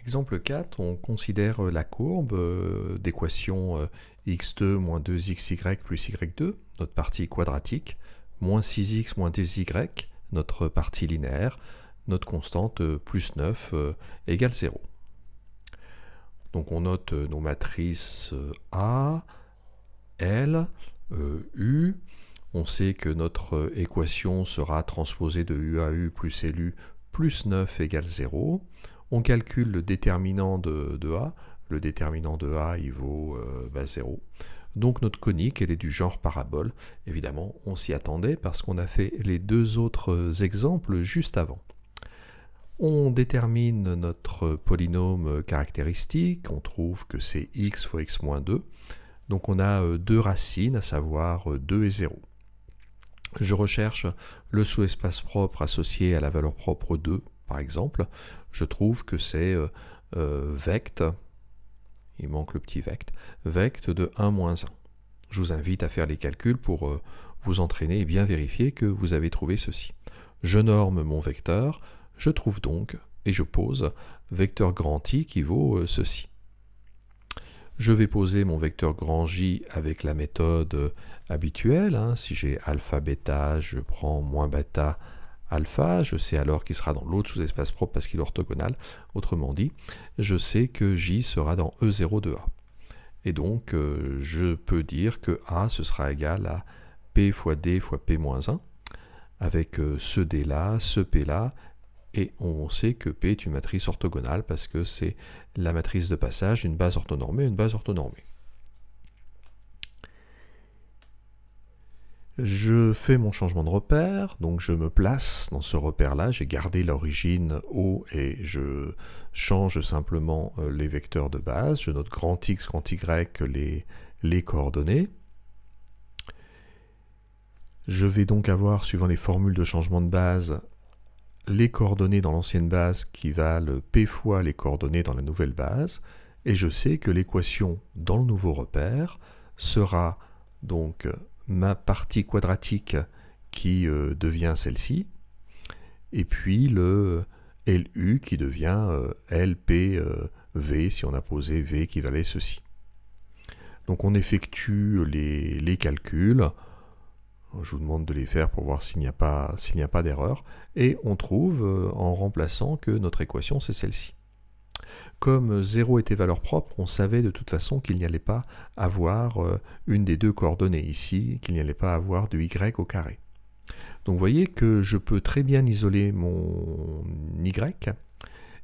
Exemple 4, on considère la courbe d'équation x2 moins 2xy plus y2, notre partie quadratique, moins 6x moins 2y, notre partie linéaire, notre constante plus 9 égale 0. Donc on note nos matrices A, L, U. On sait que notre équation sera transposée de U à U plus LU plus 9 égale 0. On calcule le déterminant de A. Le déterminant de A, il vaut 0. Donc notre conique, elle est du genre parabole. Évidemment, on s'y attendait parce qu'on a fait les deux autres exemples juste avant. On détermine notre polynôme caractéristique. On trouve que c'est x fois x moins 2. Donc on a deux racines, à savoir 2 et 0. Je recherche le sous-espace propre associé à la valeur propre 2, par exemple. Je trouve que c'est vect, il manque le petit vect de 1 moins 1. Je vous invite à faire les calculs pour vous entraîner et bien vérifier que vous avez trouvé ceci. Je norme mon vecteur, je trouve donc, et je pose, vecteur grand I qui vaut ceci. Je vais poser mon vecteur grand J avec la méthode habituelle. Si j'ai alpha bêta, je prends moins bêta alpha. Je sais alors qu'il sera dans l'autre sous-espace propre parce qu'il est orthogonal. Autrement dit, je sais que J sera dans E0 de A. Et donc, je peux dire que A, ce sera égal à P fois D fois P moins 1, avec ce D là, ce P là, et on sait que P est une matrice orthogonale parce que c'est la matrice de passage d'une base orthonormée à une base orthonormée. Je fais mon changement de repère, donc je me place dans ce repère-là, j'ai gardé l'origine O et je change simplement les vecteurs de base, je note grand X, grand Y, les coordonnées. Je vais donc avoir, suivant les formules de changement de base, les coordonnées dans l'ancienne base qui valent P fois les coordonnées dans la nouvelle base, et je sais que l'équation dans le nouveau repère sera donc ma partie quadratique qui devient celle-ci, et puis le LU qui devient LPV si on a posé V qui valait ceci. Donc on effectue les calculs. Je vous demande de les faire pour voir s'il n'y a pas d'erreur. Et on trouve, en remplaçant, que notre équation, c'est celle-ci. Comme 0 était valeur propre, on savait de toute façon qu'il n'y allait pas avoir une des deux coordonnées ici, qu'il n'y allait pas avoir de y au carré. Donc vous voyez que je peux très bien isoler mon y,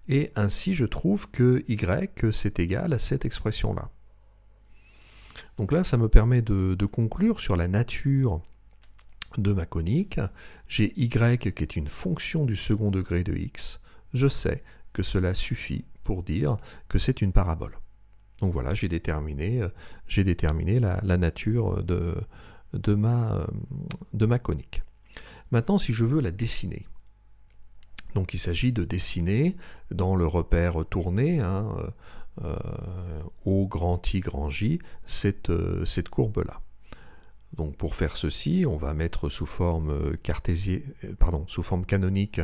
et ainsi je trouve que y, c'est égal à cette expression-là. Donc là, ça me permet de conclure sur la nature de ma conique. J'ai y qui est une fonction du second degré de x. Je sais que cela suffit pour dire que c'est une parabole. Donc voilà, j'ai déterminé la nature de ma conique. Maintenant, si je veux la dessiner, donc il s'agit de dessiner dans le repère tourné, au grand I, grand J, cette courbe-là. Donc pour faire ceci, on va mettre sous forme canonique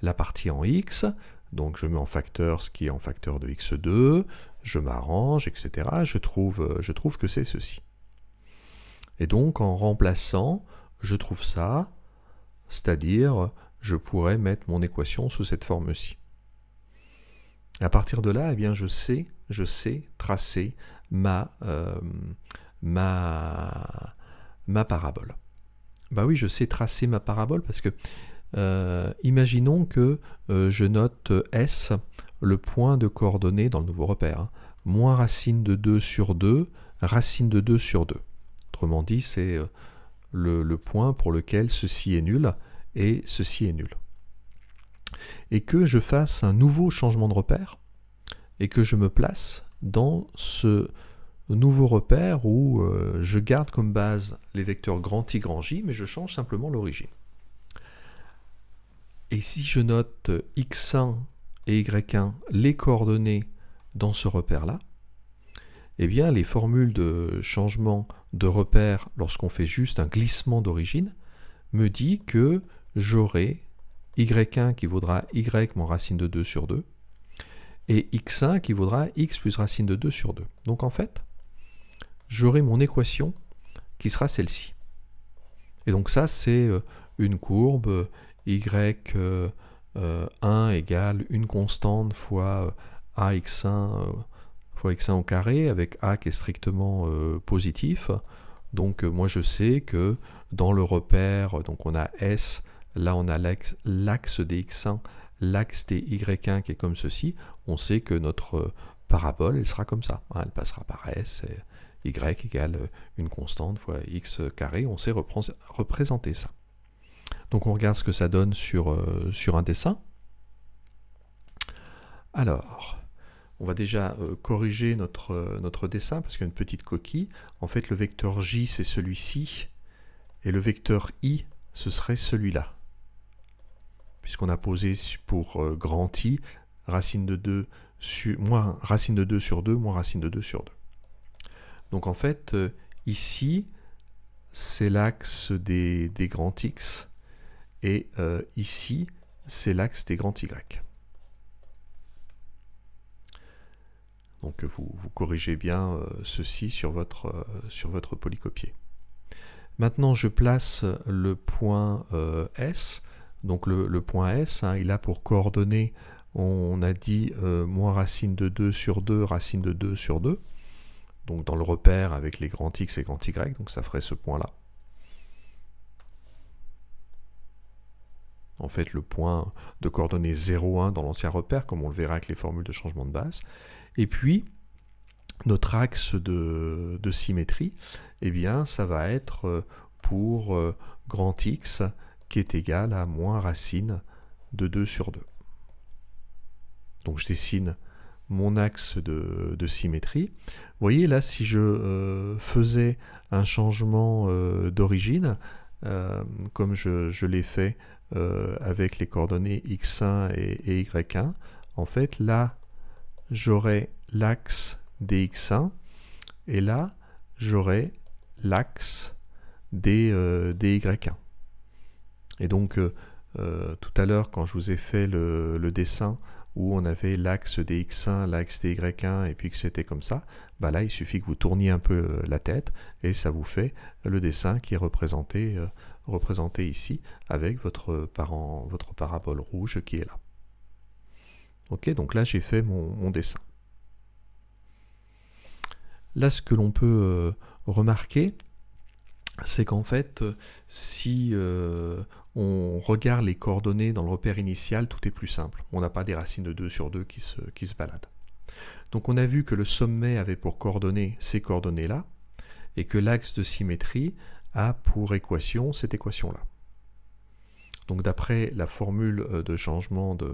la partie en x. Donc je mets en facteur ce qui est en facteur de x2, je m'arrange, etc. Je trouve que c'est ceci. Et donc en remplaçant, je trouve ça, c'est-à-dire je pourrais mettre mon équation sous cette forme-ci. À partir de là, eh bien, je sais tracer ma parabole. Bah oui, je sais tracer ma parabole parce que imaginons que je note S, le point de coordonnées dans le nouveau repère, moins racine de 2 sur 2, racine de 2 sur 2. Autrement dit, c'est le point pour lequel ceci est nul et ceci est nul. Et que je fasse un nouveau changement de repère et que je me place dans ce nouveau repère où je garde comme base les vecteurs grand I, grand J, mais je change simplement l'origine. Et si je note x1 et y1, les coordonnées dans ce repère-là, eh bien les formules de changement de repère lorsqu'on fait juste un glissement d'origine me dit que j'aurai y1 qui vaudra y moins racine de 2 sur 2, et x1 qui vaudra x plus racine de 2 sur 2. Donc en fait, j'aurai mon équation qui sera celle-ci. Et donc ça, c'est une courbe y1 égale une constante fois ax1 fois x1 au carré, avec a qui est strictement positif. Donc moi je sais que dans le repère, donc on a S, là on a l'axe des x1, l'axe des y1 qui est comme ceci. On sait que notre parabole, elle sera comme ça. Elle passera par S, et y égale une constante fois x carré. On sait représenter ça. Donc on regarde ce que ça donne sur un dessin. Alors, on va déjà corriger notre dessin parce qu'il y a une petite coquille. En fait, le vecteur J, c'est celui-ci, et le vecteur I, ce serait celui-là. Puisqu'on a posé pour grand I, racine de 2 moins racine de 2 sur 2, moins racine de 2 sur 2. Donc en fait, ici, c'est l'axe des grands X, et ici, c'est l'axe des grands Y. Donc vous corrigez bien ceci sur votre polycopier. Maintenant, je place le point S. Donc le point S, il a pour coordonnées, on a dit moins racine de 2 sur 2, racine de 2 sur 2. Donc dans le repère avec les grands X et grands Y, donc ça ferait ce point-là. En fait, le point de coordonnées 0, 1 dans l'ancien repère, comme on le verra avec les formules de changement de base. Et puis, notre axe de symétrie, eh bien, ça va être pour grand X qui est égal à moins racine de 2 sur 2. Donc, je dessine mon axe de symétrie. Vous voyez, là, si je faisais un changement d'origine, comme je l'ai fait avec les coordonnées x1 et y1, en fait, là, j'aurai l'axe des x1, et là, j'aurai l'axe des y1. Et donc, tout à l'heure, quand je vous ai fait le dessin où on avait l'axe des x1, l'axe des y1, et puis que c'était comme ça, bah là, il suffit que vous tourniez un peu la tête, et ça vous fait le dessin qui est représenté ici, avec votre parabole rouge qui est là. Ok, donc là, j'ai fait mon dessin. Là, ce que l'on peut remarquer, c'est qu'en fait, si on regarde les coordonnées dans le repère initial, tout est plus simple. On n'a pas des racines de 2 sur 2 qui se baladent. Donc on a vu que le sommet avait pour coordonnées ces coordonnées-là, et que l'axe de symétrie a pour équation cette équation-là. Donc d'après la formule de changement de